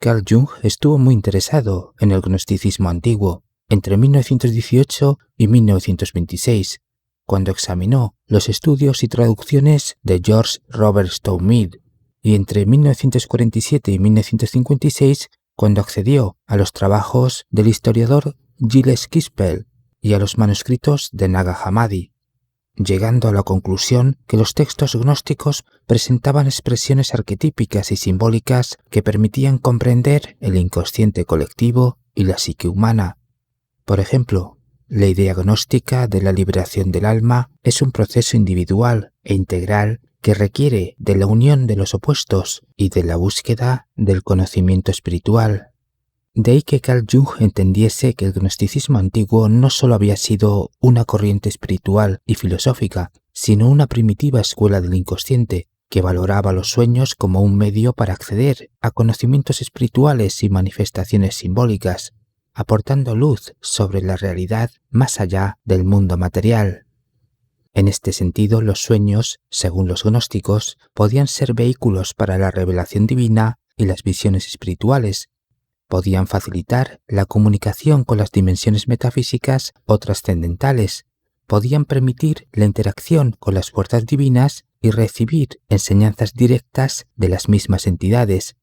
Carl Jung estuvo muy interesado en el gnosticismo antiguo entre 1918 y 1926, cuando examinó los estudios y traducciones de George Robert Stonemead, y entre 1947 y 1956, cuando accedió a los trabajos del historiador Gilles Kispel y a los manuscritos de Nag Hammadi, llegando a la conclusión que los textos gnósticos presentaban expresiones arquetípicas y simbólicas que permitían comprender el inconsciente colectivo y la psique humana. Por ejemplo, la idea gnóstica de la liberación del alma es un proceso individual e integral que requiere de la unión de los opuestos y de la búsqueda del conocimiento espiritual. De ahí que Carl Jung entendiese que el gnosticismo antiguo no solo había sido una corriente espiritual y filosófica, sino una primitiva escuela del inconsciente que valoraba los sueños como un medio para acceder a conocimientos espirituales y manifestaciones simbólicas, aportando luz sobre la realidad más allá del mundo material. En este sentido, los sueños, según los gnósticos, podían ser vehículos para la revelación divina y las visiones espirituales. Podían facilitar la comunicación con las dimensiones metafísicas o trascendentales, podían permitir la interacción con las fuerzas divinas y recibir enseñanzas directas de las mismas entidades.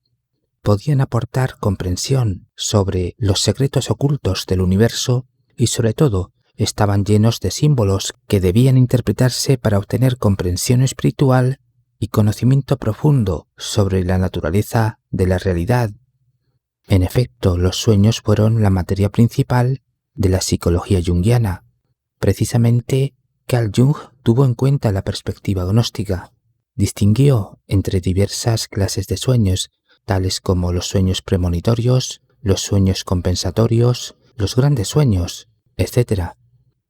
Podían aportar comprensión sobre los secretos ocultos del universo y, sobre todo, estaban llenos de símbolos que debían interpretarse para obtener comprensión espiritual y conocimiento profundo sobre la naturaleza de la realidad. En efecto, los sueños fueron la materia principal de la psicología junguiana. Precisamente, Carl Jung tuvo en cuenta la perspectiva gnóstica. Distinguió entre diversas clases de sueños, tales como los sueños premonitorios, los sueños compensatorios, los grandes sueños, etc.,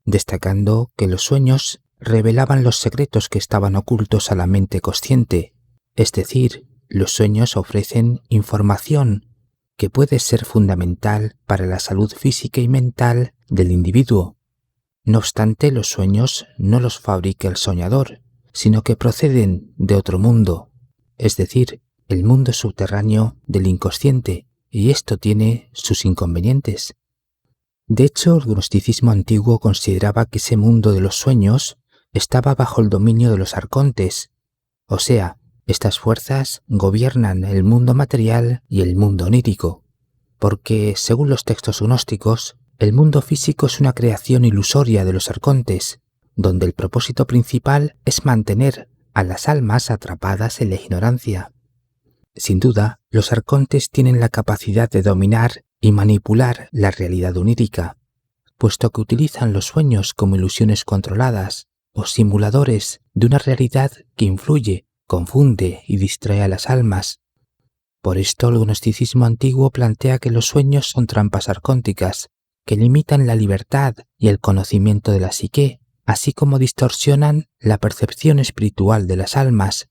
destacando que los sueños revelaban los secretos que estaban ocultos a la mente consciente, es decir, los sueños ofrecen información que puede ser fundamental para la salud física y mental del individuo. No obstante, los sueños no los fabrica el soñador, sino que proceden de otro mundo, es decir, el mundo subterráneo del inconsciente, y esto tiene sus inconvenientes. De hecho, el gnosticismo antiguo consideraba que ese mundo de los sueños estaba bajo el dominio de los arcontes, o sea, estas fuerzas gobiernan el mundo material y el mundo onírico, porque, según los textos gnósticos, el mundo físico es una creación ilusoria de los arcontes, donde el propósito principal es mantener a las almas atrapadas en la ignorancia. Sin duda, los arcontes tienen la capacidad de dominar y manipular la realidad onírica, puesto que utilizan los sueños como ilusiones controladas o simuladores de una realidad que influye, confunde y distrae a las almas. Por esto, el gnosticismo antiguo plantea que los sueños son trampas arcónticas que limitan la libertad y el conocimiento de la psique, así como distorsionan la percepción espiritual de las almas.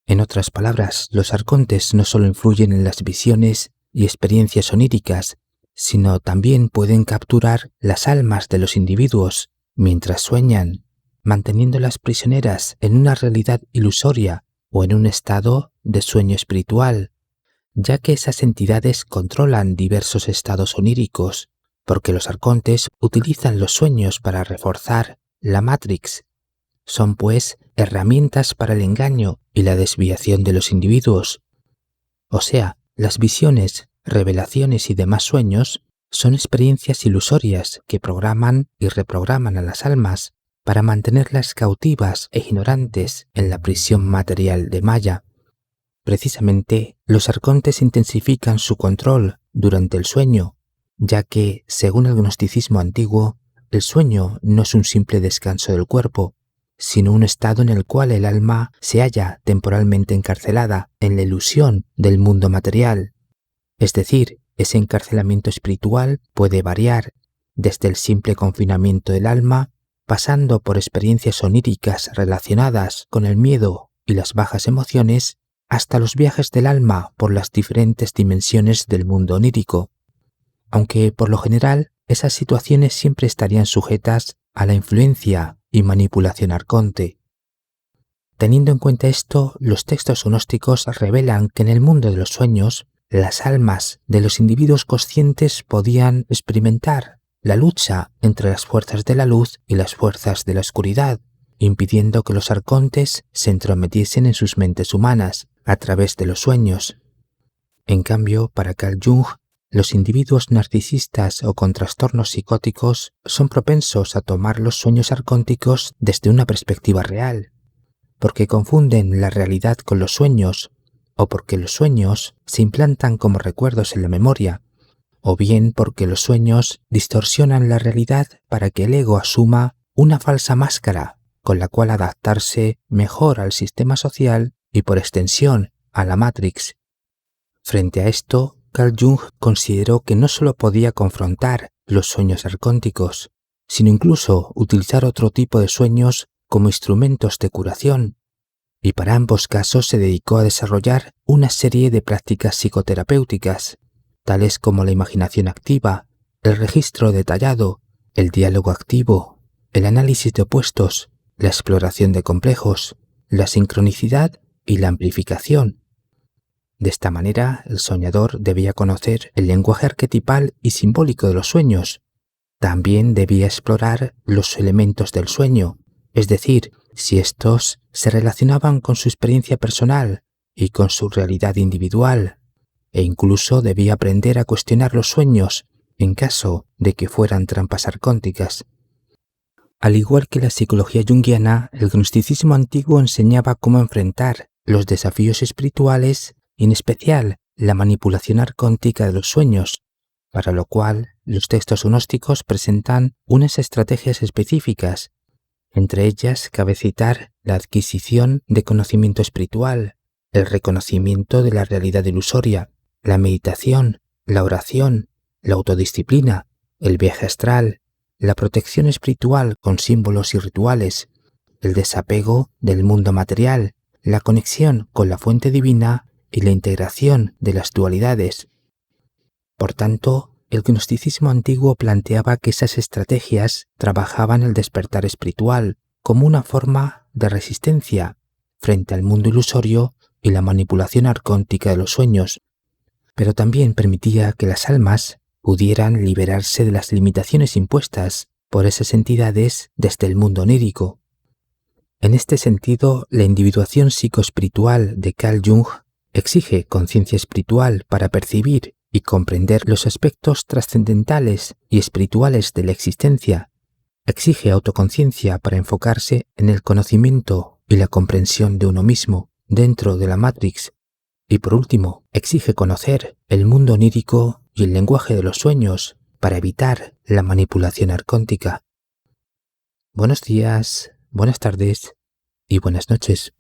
En otras palabras, los arcontes no solo influyen en las visiones y experiencias oníricas, sino también pueden capturar las almas de los individuos mientras sueñan, manteniéndolas prisioneras en una realidad ilusoria o en un estado de sueño espiritual, ya que esas entidades controlan diversos estados oníricos, porque los arcontes utilizan los sueños para reforzar la Matrix. Son, pues, herramientas para el engaño y la desviación de los individuos. O sea, las visiones, revelaciones y demás sueños son experiencias ilusorias que programan y reprograman a las almas para mantenerlas cautivas e ignorantes en la prisión material de Maya. Precisamente, los arcontes intensifican su control durante el sueño, ya que, según el gnosticismo antiguo, el sueño no es un simple descanso del cuerpo, sino un estado en el cual el alma se halla temporalmente encarcelada en la ilusión del mundo material. Es decir, ese encarcelamiento espiritual puede variar desde el simple confinamiento del alma, pasando por experiencias oníricas relacionadas con el miedo y las bajas emociones, hasta los viajes del alma por las diferentes dimensiones del mundo onírico, aunque por lo general esas situaciones siempre estarían sujetas a la influencia y manipulación arconte. Teniendo en cuenta esto, los textos gnósticos revelan que en el mundo de los sueños las almas de los individuos conscientes podían experimentar la lucha entre las fuerzas de la luz y las fuerzas de la oscuridad, impidiendo que los arcontes se entrometiesen en sus mentes humanas a través de los sueños. En cambio, para Carl Jung, los individuos narcisistas o con trastornos psicóticos son propensos a tomar los sueños arcónticos desde una perspectiva real, porque confunden la realidad con los sueños, o porque los sueños se implantan como recuerdos en la memoria, o bien porque los sueños distorsionan la realidad para que el ego asuma una falsa máscara con la cual adaptarse mejor al sistema social y por extensión a la Matrix. Frente a esto, Carl Jung consideró que no solo podía confrontar los sueños arcónticos, sino incluso utilizar otro tipo de sueños como instrumentos de curación, y para ambos casos se dedicó a desarrollar una serie de prácticas psicoterapéuticas, tales como la imaginación activa, el registro detallado, el diálogo activo, el análisis de opuestos, la exploración de complejos, la sincronicidad y la amplificación. De esta manera, el soñador debía conocer el lenguaje arquetipal y simbólico de los sueños. También debía explorar los elementos del sueño, es decir, si estos se relacionaban con su experiencia personal y con su realidad individual, e incluso debía aprender a cuestionar los sueños en caso de que fueran trampas arcónticas. Al igual que la psicología junguiana, el gnosticismo antiguo enseñaba cómo enfrentar los desafíos espirituales y en especial la manipulación arcóntica de los sueños, para lo cual los textos gnósticos presentan unas estrategias específicas. Entre ellas cabe citar la adquisición de conocimiento espiritual, el reconocimiento de la realidad ilusoria, la meditación, la oración, la autodisciplina, el viaje astral, la protección espiritual con símbolos y rituales, el desapego del mundo material, la conexión con la fuente divina y la integración de las dualidades. Por tanto, el gnosticismo antiguo planteaba que esas estrategias trabajaban el despertar espiritual como una forma de resistencia frente al mundo ilusorio y la manipulación arcóntica de los sueños, pero también permitía que las almas pudieran liberarse de las limitaciones impuestas por esas entidades desde el mundo onírico. En este sentido, la individuación psicoespiritual de Carl Jung exige conciencia espiritual para percibir y comprender los aspectos trascendentales y espirituales de la existencia. Exige autoconciencia para enfocarse en el conocimiento y la comprensión de uno mismo dentro de la Matrix. Y por último, exige conocer el mundo onírico y el lenguaje de los sueños para evitar la manipulación arcóntica. Buenos días, buenas tardes y buenas noches.